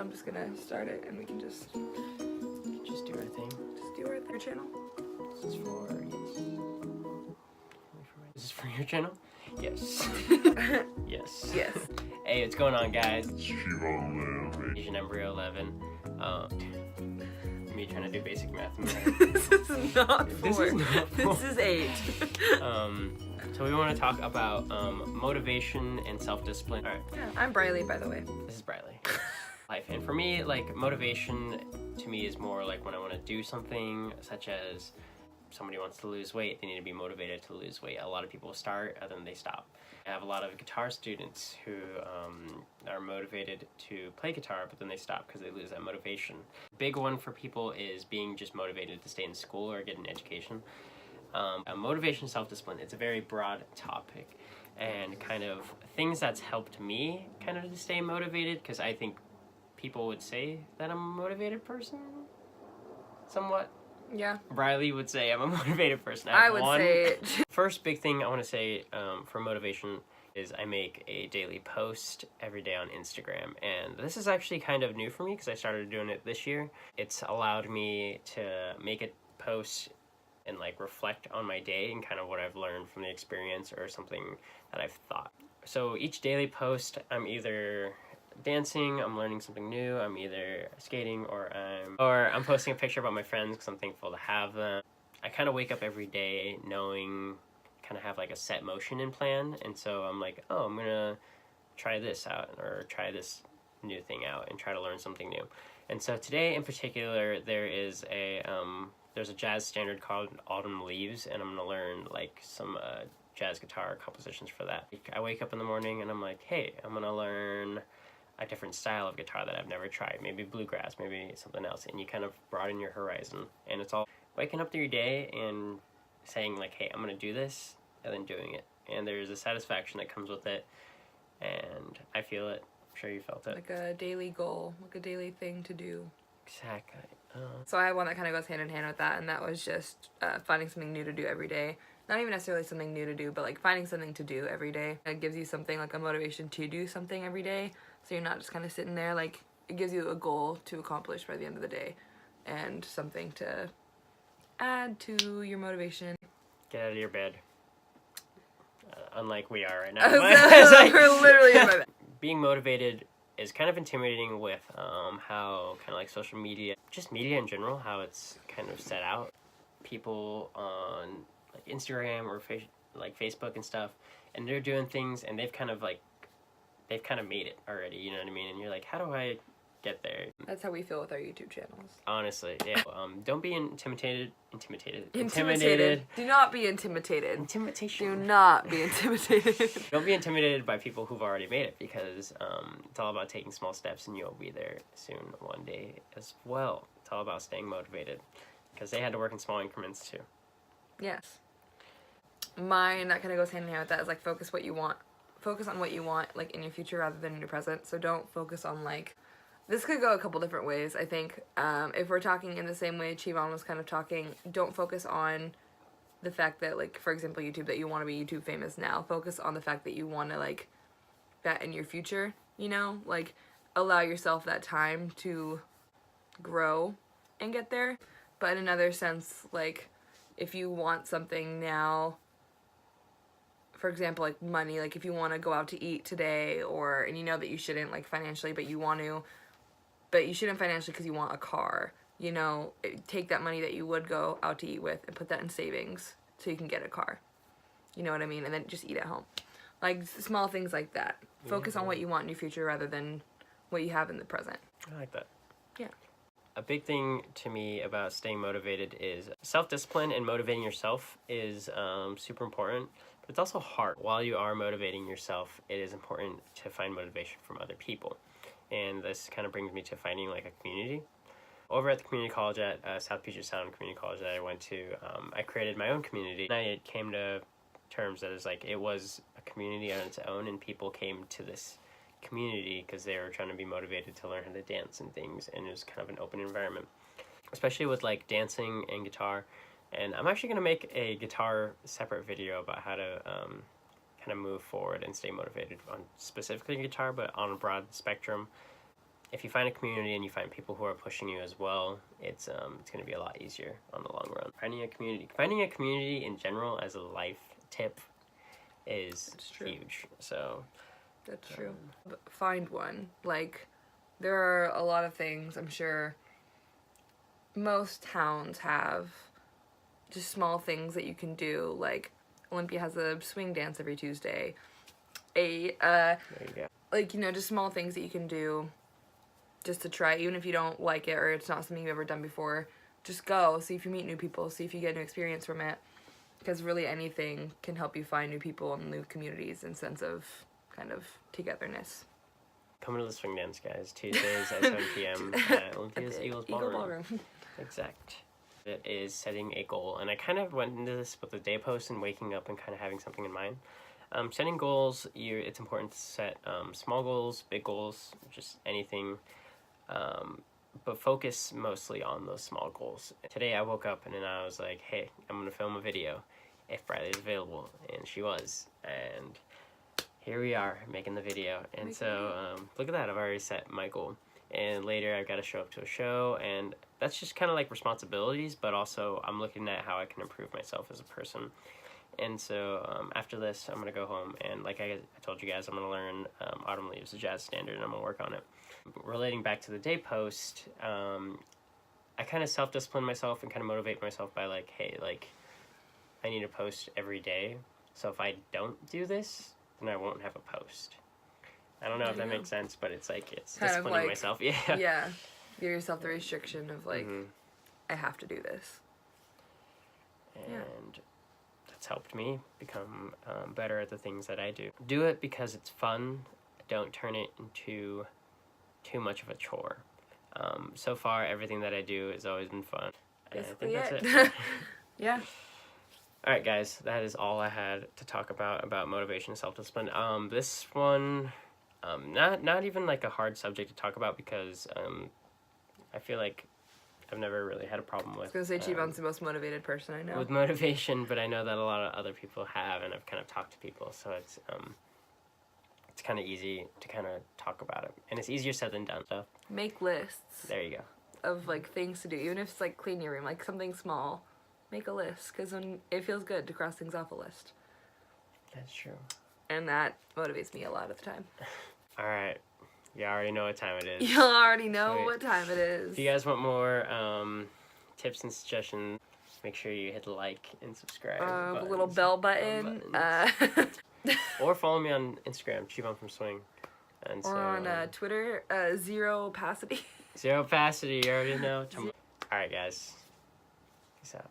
I'm just gonna start it and we can just do our thing. Just do our channel. This is for Is this for your channel? Yes. Yes. Yes. Hey, what's going on, guys? Asian Embryo 11. Me trying to do basic math in my head. This is not 4. This is 8. So we want to talk about motivation and self-discipline. All right. Yeah, I'm Briley, by the way. This is Briley. Life. And for me, like, motivation to me is more like when I want to do something, such as somebody wants to lose weight, they need to be motivated to lose weight. A lot of people start and then they stop. I have a lot of guitar students who are motivated to play guitar, but then they stop because they lose that motivation. Big one for people is being just motivated to stay in school or get an education. Motivation, self-discipline, it's a very broad topic, and kind of things that's helped me kind of to stay motivated, because I think people would say that I'm a motivated person, somewhat. Yeah. Briley would say I'm a motivated person. I would say it. First big thing I want to say for motivation is I make a daily post every day on Instagram, and this is actually kind of new for me because I started doing it this year. It's allowed me to make a post and like reflect on my day and kind of what I've learned from the experience or something that I've thought. So each daily post, I'm either dancing, I'm learning something new, I'm either skating, or I'm posting a picture about my friends because I'm thankful to have them. I kind of wake up every day knowing, kind of have like a set motion and plan, and so I'm like, oh, I'm gonna try this out or try this new thing out and try to learn something new. And so today in particular, there's a jazz standard called Autumn Leaves, and I'm gonna learn like some jazz guitar compositions for that. I wake up in the morning and I'm like, hey, I'm gonna learn a different style of guitar that I've never tried, maybe bluegrass, maybe something else, and you kind of broaden your horizon. And it's all waking up through your day and saying like, hey, I'm gonna do this, and then doing it. And there's a satisfaction that comes with it, and I feel it. I'm sure you felt it. Like a daily goal, like a daily thing to do. Exactly. So I have one that kind of goes hand in hand with that, and that was just finding something new to do every day. Not even necessarily something new to do, but like finding something to do every day. It gives you something, like a motivation to do something every day, so you're not just kind of sitting there. Like, it gives you a goal to accomplish by the end of the day, and something to add to your motivation. Get out of your bed. Unlike we are right now. We're literally in my bed. Being motivated is kind of intimidating with how kind of like social media, just media in general, how it's kind of set out. People on like Instagram or like Facebook and stuff, and they're doing things and they've kind of made it already, you know what I mean? And you're like, how do I get there? That's how we feel with our YouTube channels. Honestly, yeah. Don't be intimidated. Do not be intimidated. Intimidation. Do not be intimidated. Don't be intimidated by people who've already made it, because it's all about taking small steps, and you'll be there soon one day as well. It's all about staying motivated, because they had to work in small increments too. Yes. Mine, that kind of goes hand in hand with that, is like focus on what you want, like in your future rather than in your present. So don't focus on like, this could go a couple different ways, I think. If we're talking in the same way Chivon was kind of talking, don't focus on the fact that, like, for example, YouTube, that you want to be YouTube famous now. Focus on the fact that you want to, like, that in your future, you know? Like, allow yourself that time to grow and get there. But in another sense, like, if you want something now, for example, like money, like if you want to go out to eat today, and you know that you shouldn't, like, financially, but you want to, but you shouldn't financially because you want a car, you know, take that money that you would go out to eat with and put that in savings so you can get a car. You know what I mean? And then just eat at home. Like, small things like that. Focus on what you want in your future rather than what you have in the present. I like that. Yeah. A big thing to me about staying motivated is self-discipline, and motivating yourself is super important, but it's also hard. While you are motivating yourself, it is important to find motivation from other people. And this kind of brings me to finding like a community. Over at the community college at South Puget Sound Community College that I went to, I created my own community. And I came to terms that it was a community on its own, and people came to this community because they were trying to be motivated to learn how to dance and things, and it was kind of an open environment, especially with like dancing and guitar. And I'm actually going to make a guitar separate video about how to kind of move forward and stay motivated on specifically guitar, but on a broad spectrum. if you find a community and you find people who are pushing you as well, it's going to be a lot easier on the long run. Finding a community in general as a life tip is huge. So that's true. Find one. Like, there are a lot of things, I'm sure most towns have just small things that you can do. Like, Olympia has a swing dance every Tuesday. there you go. Like, you know, just small things that you can do just to try, even if you don't like it or it's not something you've ever done before. Just go, see if you meet new people, see if you get new experience from it. Because really anything can help you find new people and new communities and sense of kind of togetherness. Come to the swing dance, guys. Tuesdays at 7 p.m. at Olympia's Eagles Ballroom. Exact. It is setting a goal, and I kind of went into this with the day post and waking up and kind of having something in mind. Setting goals, it's important to set small goals, big goals, just anything, but focus mostly on those small goals. Today I woke up and then I was like, hey, I'm going to film a video if Briley's available, and she was, and here we are making the video. And so look at that, I've already set my goal, and later I've got to show up to a show, and that's just kind of like responsibilities, but also I'm looking at how I can improve myself as a person. And so after this, I'm going to go home, and like I told you guys, I'm going to learn Autumn Leaves, the jazz standard, and I'm going to work on it. Relating back to the day post, I kind of self-discipline myself and kind of motivate myself by like, hey, like, I need to post every day. So if I don't do this, then I won't have a post. I don't know if that makes sense, but it's like, it's kind disciplining myself. Yeah. Yeah. Give yourself the restriction of like, I have to do this. And that's helped me become better at the things that I do. Do it because it's fun. Don't turn it into too much of a chore. So far, everything that I do has always been fun. Basically I think that's it. Yeah. All right, guys, that is all I had to talk about motivation and self-discipline. This one, not even like a hard subject to talk about because I feel like I've never really had a problem with. I was going to say Chibon's the most motivated person I know. With motivation, but I know that a lot of other people have, and I've kind of talked to people, so it's kind of easy to kind of talk about it, and it's easier said than done. So make lists. There you go. Of like things to do, even if it's like clean your room, like something small. Make a list, because when it feels good to cross things off a list. That's true. And that motivates me a lot of the time. All right. You already know what time it is. You already know what time it is. If you guys want more tips and suggestions, make sure you hit the like and subscribe. The little bell button. Or follow me on Instagram, Chibon from Swing. And or on Twitter, Zero Opacity. Zero Opacity, you already know. All right, guys. Peace out.